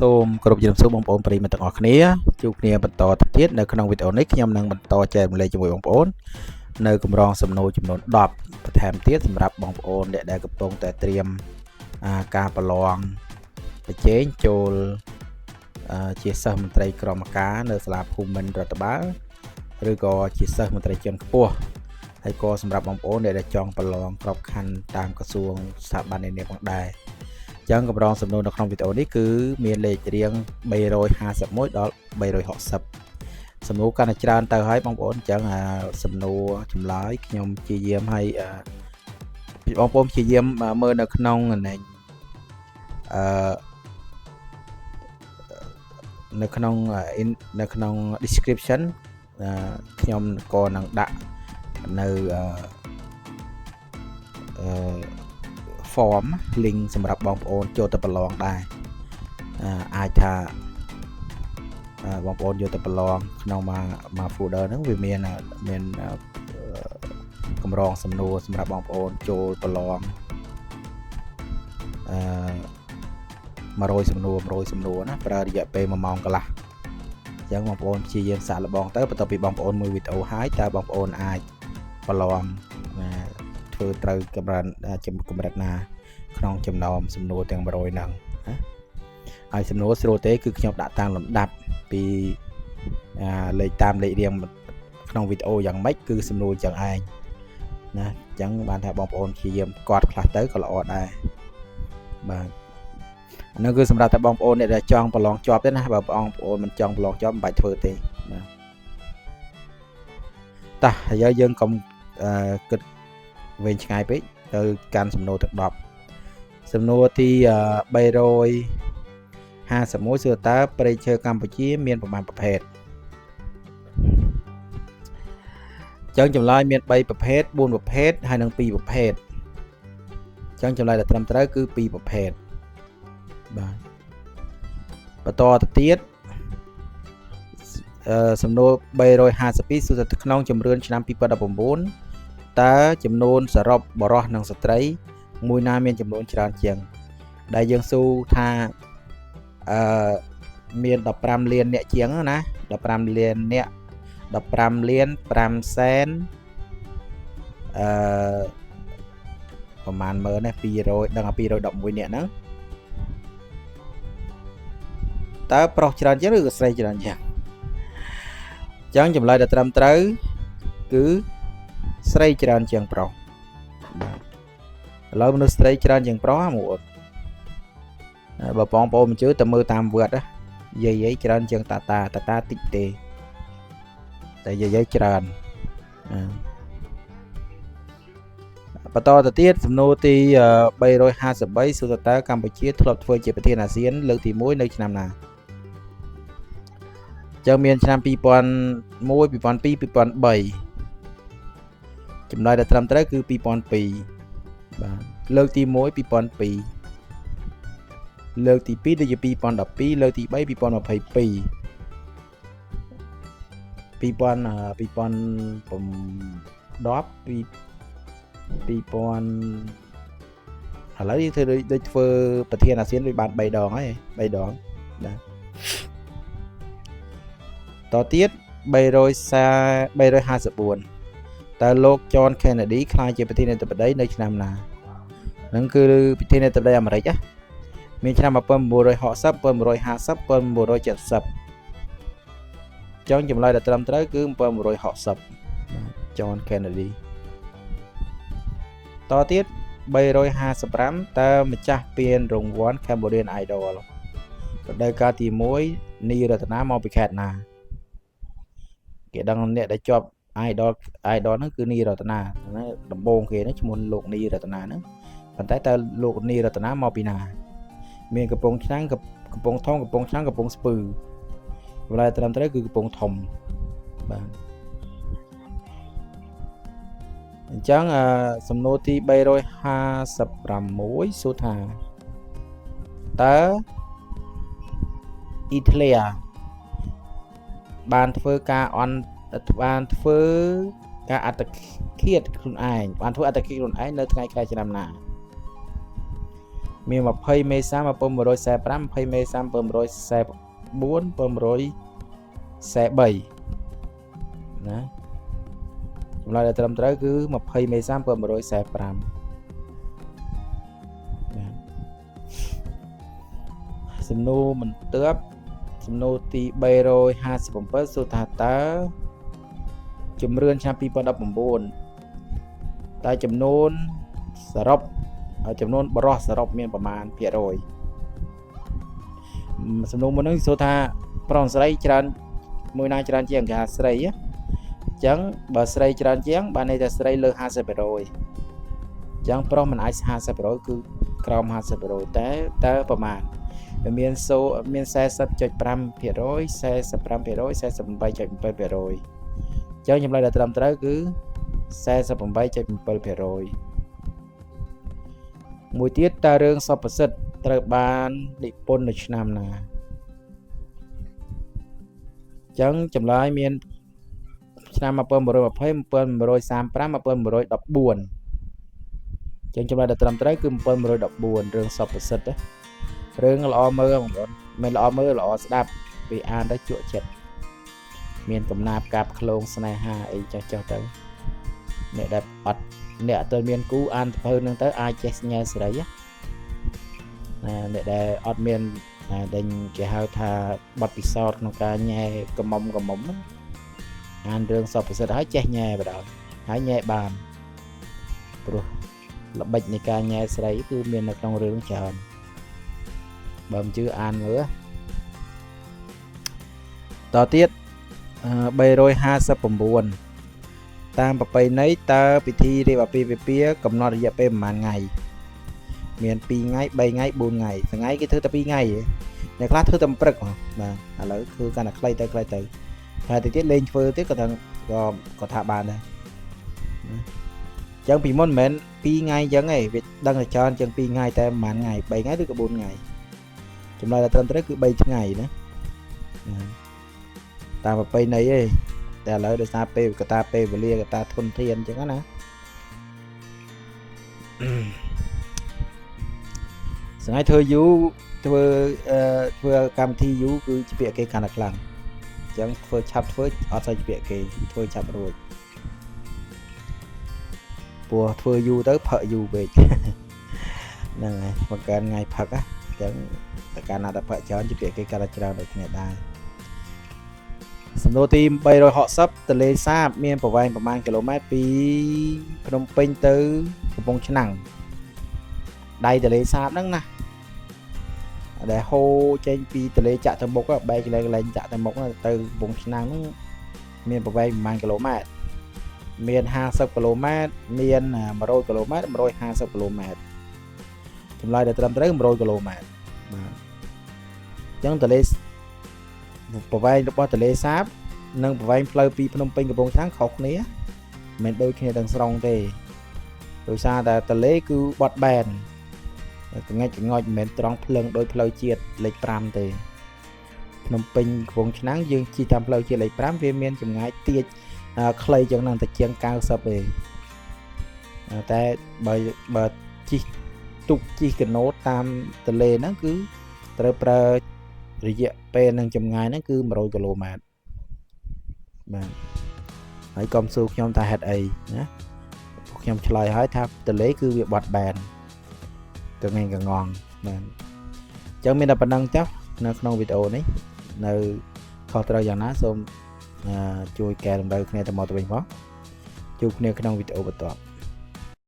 សូមគោរពជំរាបសួរបងប្អូនប្រិយមិត្តទាំងអស់គ្នាជួបគ្នាបន្តទៅទៀតនៅក្នុងវីដេអូនេះខ្ញុំនឹងបន្តចែករំលែកជាមួយបងប្អូននៅកម្រងសំណួរចំនួន10បន្ថែមទៀតសម្រាប់បងប្អូនដែលកំពុងតែត្រៀមការប្រឡងប្រជែងចូលជាសិស្សមន្ត្រីក្រមការនៅសាលាភូមិន្ទរដ្ឋបាលឬក៏ជាសិស្សមន្ត្រីជាន់ខ្ពស់ហើយក៏សម្រាប់បងប្អូនដែលចង់ប្រឡងក្របខ័ណ្ឌតាមក្រសួងស្ថាប័ននានាផងដែរចឹងកម្រងសំណួរនៅក្នុងវីដេអូនេះគឺមានលេខរៀង351ដល់360សំណួរកាន់តែច្រើនទៅហើយបងប្អូនចឹងសំណួរចម្លើយខ្ញុំព្យាយាមឲ្យបងប្អូនព្យាយាមមើលនៅក្នុងនៅក្នុង description ខ្ញុំក៏នឹងដាក់នៅ form link សម្រាប់បងប្អូនចូលទៅប្រឡងដែរអាចថាបងប្អូនយកទៅប្រឡងក្នុងមួយ folder ហ្នឹងវាមានកម្រងសំណួរសម្រាប់បងប្អូនចូលប្រឡង100សំណួរណាប្រើរយៈពេល1ម៉ោងកន្លះអញ្ចឹងបងប្អូនព្យាយាមសាកល្បងទៅបន្ទាប់ពីបងប្អូនមើលវីដេអូហើយតើបងប្អូនអាចប្រឡងធ្វើត្រូវកម្រិតណាក្នុងចំណោមសំណួរទាំង100ហ្នឹងណាហើយសំណួរស្រួលទេគឺខ្ញុំដាក់តាមលំដាប់ពីលេខតាមលេខរៀងក្នុងវីដេអូយ៉ាងម៉េចគឺសំណួរចឹងឯងណាអញ្ចឹងបានថាបងប្អូនព្យាយាមកត់ខ្លះទៅក៏ល្អដែរបាទនោះគឺសម្រាប់តែបងប្អូនដែលចង់ប្រឡងជាប់ទេណាបើបងប្អូនមិនចង់ប្រឡងជាប់មិនបាច់ធ្វើទេណាតោះហើយយើងកុំគិតវែងឆ្ងាយពេកទៅកាន់សំណួរទាំង10សំណួរទី351សួរតើព្រៃឈើកម្ពុជាមានប្រមាណប្រភេទចឹងចម្លើយមាន3ប្រភេទ4ប្រភេទហើយនិង2ប្រភេទចឹងចម្លើយដែលត្រឹមត្រូវគឺ2ប្រភេទបាទបន្តទៅទៀតសំណួរ352សួរថាក្នុងជំរឿនឆ្នាំ2019តើចំនួនសរុបបរិសុទ្ធនិងស្ត្រីមួយណាមានចំនួនច្រើនជាងដែលយើងស៊ូថាមាន15លានអ្នកជាងណា15លានអ្នក15លាន5សែនប្រហែលមើលណា200ដឹង211អ្នកហ្នឹងតើប្រុសច្រើនជាងឬក៏ស្រីច្រើនជាងអញ្ចឹងចម្លើយដែលត្រឹមត្រូវគឺស្រីច្រើនជាងប្រុសបាទឥឡូវមនុស្សស្រីច្រើនជាងប្រុសហ្មងបើបងប្អូនមិនជឿទៅមើលតាមវត្តយាយច្រើនជាងតាតិចទេតែយាយច្រើនបន្តទៅទៀតសំណួរទី353សួរតើកម្ពុជាធ្លាប់ធ្វើជាប្រធានអាស៊ានលើកទី1នៅឆ្នាំណាចឹងមានឆ្នាំ2001 2002 2003ចម្លើយដែលត្រឹមត្រូវគឺ2002បាទលើកទី1 2002លើកទី2ដូចជា2012លើកទី3 2022 2010ឥឡូវយើងធ្វើដូចធ្វើប្រធានអាស៊ានដូចបាន3ដងហើយ3ដងបាទតទៀត354តើលោក John Kennedy ក្លាយជាប្រធានាធិបតីនៅឆ្នាំណាហ្នឹងគឺប្រធានាធិបតីអាមេរិកណាមានឆ្នាំ1960 1950 1970ចឹងចម្លើយដែលត្រឹមត្រូវគឺ1960 John Kennedy តទៀត355តើម្ចាស់ពានរង្វាន់ Cambodian Idol រដូវកាលទី1នីរតនាមកពីខេត្តណាគេដឹងអ្នកដែលជាប់ idol ហ្នឹងគឺនីរតនាដំបូងគេហ្នឹងឈ្មោះលោកនីរតនាហ្នឹងប៉ុន្តែតើលោកនីរតនាមកពីណាមានកំពង់ឆ្នាំងកំពង់ធំកំពង់ឆ្នាំងកំពង់ស្ពឺចម្លើយត្រឹមត្រូវគឺកំពង់ធំបាទអញ្ចឹងសំណួរទី356សួរថាតើអ៊ីតាលីបានធ្វើការអត្តឃាតខ្លួនឯងនៅថ្ងៃខែឆ្នាំណា មាន20មេសា1945 20មេសា1944 1943ណាចម្លើយដែលត្រឹមត្រូវគឺ20មេសា1945សំណួរបន្ទាប់សំណួរទី357សួរថាតើជំរឿនឆ្នាំ2019តើចំនួនសរុបចំនួនបរិសុទ្ធសរុបមានប្រមាណភាគរយសំណួរមុនហ្នឹងសួរថាប្រុសស្រីច្រើនមួយណាច្រើនជាងគេថាស្រីអញ្ចឹងបើស្រីច្រើនជាងបានន័យថាស្រីលើ 50% អញ្ចឹងប្រុសមិនអាច 50% គឺក្រោម 50% តែប្រមាណមានមាន 40.5% 45% 48.7% អញ្ចឹងចម្លើយដែលត្រឹមត្រូវគឺ 48.7%មួយទៀតតើរឿងសពសិទ្ធត្រូវបាននិពន្ធនៅឆ្នាំណាអញ្ចឹងចម្លើយមានឆ្នាំ1920 1935 1914អញ្ចឹងចម្លើយដែលត្រឹមត្រូវគឺ1914រឿងសពសិទ្ធរឿងល្អមើលបងប្អូនមិនល្អមើលល្អស្ដាប់ពីអានទៅជក់ចិត្តមានកំណាព្យកាប់ឃ្លោងស្នេហាអីចុះទៅអ្នកដែលអត់អ្នកអត់មានគូអានទៅហ្នឹងទៅអាចចេះញ៉ែសេរីណាអ្នកដែលអត់មានដែលគេហៅថាបទពិសោធន៍ក្នុងការញ៉ែកំមុំហ្នឹងអានរឿងសពសិទ្ធហើយចេះញ៉ែបណ្ដោយហើយញ៉ែបានព្រោះល្បិចនៃការញ៉ែស្រីគឺមាននៅក្នុងរឿងច្រើនបើមិនជឿអានមើលតទៀត359តាមប្រពៃណីតើពិធីរៀបអាពាហ៍ពិពាហ៍កំណត់រយៈពេលប្រហែលថ្ងៃមាន2ថ្ងៃ3ថ្ងៃ4ថ្ងៃថ្ងៃគេធ្វើតែ2ថ្ងៃឯងអ្នកខ្លះធ្វើតែព្រឹកបាទឥឡូវគឺកាន់តែខ្លីទៅហើយទៅទៀតលេងធ្វើទៀតក៏ថាបានដែរអញ្ចឹងពីមុនមិនមែន2ថ្ងៃអញ្ចឹងឯងវាដឹងតែច្រើនជាង2ថ្ងៃតែប្រហែលថ្ងៃ3ថ្ងៃឬក៏4ថ្ងៃចម្លើយដែលត្រឹមត្រូវគឺ3ថ្ងៃណាតាមប្រពៃណីឯងតែឥឡូវដោយសារពេលកតាពេលវេលាកតាធនធានអញ្ចឹងណាស្ងាយធ្វើយូរធ្វើកម្មវិធីយូរគឺជាពាក្យគេកាន់តែខ្លាំងអញ្ចឹងធ្វើឆាប់ធ្វើអត់សូវជាពាក្យគេធ្វើឆាប់រួចព្រោះធ្វើយូរទៅផឹកយូរពេកហ្នឹងហើយបង្កើនថ្ងៃផឹកអញ្ចឹងតែកាលណាតែផឹកច្រើនជាពាក្យគេកាន់តែច្រើនដូចគ្នាដែរសំណួរទី360ទន្លេសាបមានប្រវែងប្រមាណគីឡូម៉ែត្រពីភ្នំពេញទៅកំពង់ឆ្នាំងដៃទន្លេសាបហ្នឹងណាដែលហូរចេញពីទន្លេចាក់ទៅមុខបែកកន្លែងចាក់ទៅមុខទៅកំពង់ឆ្នាំងហ្នឹងមានប្រវែងប្រមាណគីឡូម៉ែត្រមាន50គីឡូម៉ែត្រមាន100គីឡូម៉ែត្រ150គីឡូម៉ែត្រចម្លើយដែលត្រឹមត្រូវ100គីឡូម៉ែត្របាទអញ្ចឹងទន្លេប្រវែងរបស់ទន្លេសាបនិងប្រវែងផ្លូវពីភ្នំពេញកំពង់ឆ្នាំងខុសគ្នាមិនដូចគ្នាទាំងស្រុងទេដោយសារតែទន្លេគឺបត់បែនកងាច់កងុចមិនមែនត្រង់ភ្លឹងដោយផ្លូវជាតិលេខ5ទេភ្នំពេញកំពង់ឆ្នាំងយើងជិះតាមផ្លូវជាតិលេខ5វាមានចម្ងាយទាបខ្លីជាងហ្នឹងតែជាង90ទេតែបើជិះទូកជិះកាណូតតាមទន្លេហ្នឹងគឺត្រូវប្រើរយៈពេលនឹងចម្ងាយហ្នឹងគឺ100គីឡូម៉ែត្របាទហើយកុំសួរខ្ញុំថាហេតុអីណាពួកខ្ញុំឆ្លើយហើយថាទន្លេគឺវាបត់បែនកងែងកងងបាទអញ្ចឹងមានតែប៉ុណ្្នឹងចុះនៅក្នុងវីដេអូនេះនៅខុសត្រូវយ៉ាងណាសូមជួយកែតម្រូវគ្នាទៅមកទៅវិញមកជួបគ្នាក្នុងវីដេអូបន្ទាប់